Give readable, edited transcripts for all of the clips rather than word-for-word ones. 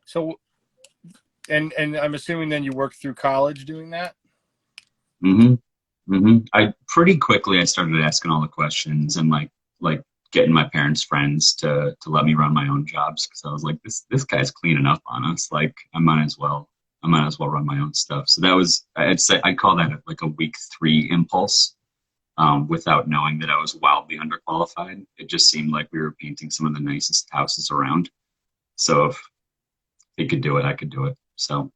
So, and I'm assuming then you worked through college doing that? hmm I pretty quickly I started asking all the questions and like getting my parents' friends to let me run my own jobs because I was like, this guy's cleaning up on us. Like I might as well run my own stuff. So that was I'd say I'd call that like a week three impulse. Without knowing that I was wildly underqualified. It just seemed like we were painting some of the nicest houses around. So if he could do it, I could do it. So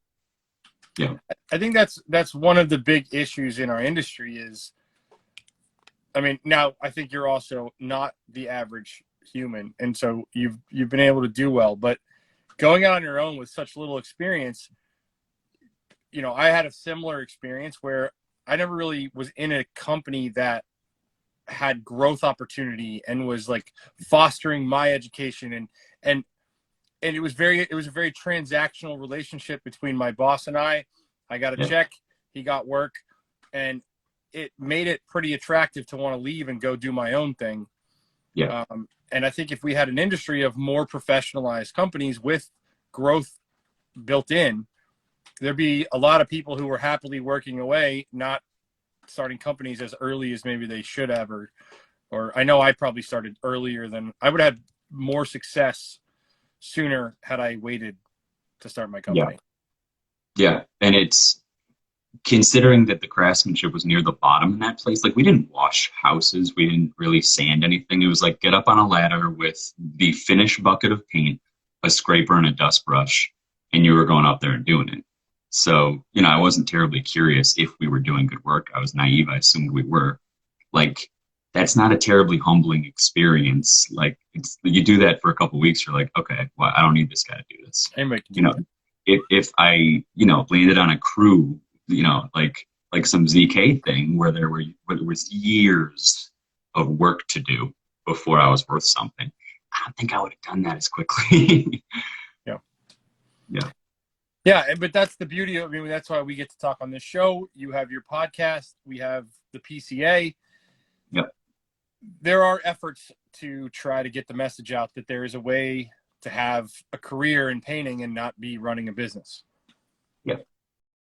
yeah, I think that's one of the big issues in our industry is, I mean, now I think you're also not the average human, and so you've been able to do well, but going out on your own with such little experience, I had a similar experience where I never really was in a company that had growth opportunity and was like fostering my education and and it was a very transactional relationship between my boss and I got a yeah, check, he got work, and it made it pretty attractive to want to leave and go do my own thing. yeah, And I think if we had an industry of more professionalized companies with growth built in, there'd be a lot of people who were happily working away, not starting companies as early as maybe they should have, or I know I probably started earlier than I would have had more success sooner had I waited to start my yeah, company. yeah. And it's considering that the craftsmanship was near the bottom in that place. Like we didn't wash houses, we didn't really sand anything. It was like get up on a ladder with the finished bucket of paint, a scraper, and a dust brush, and you were going up there and doing it. So, I wasn't terribly curious if we were doing good work. I was naive. I assumed we were. Like, that's not a terribly humbling experience. Like, it's you do that for a couple of weeks, you're like, okay, well, I don't need this guy to do this. Anybody can You do know, that. if I, landed on a crew, like some ZK thing where there was years of work to do before I was worth something. I don't think I would have done that as quickly. Yeah. Yeah. Yeah. But that's the beauty of, I mean, that's why we get to talk on this show. You have your podcast, we have the PCA. Yep. There are efforts to try to get the message out that there is a way to have a career in painting and not be running a business. Yep.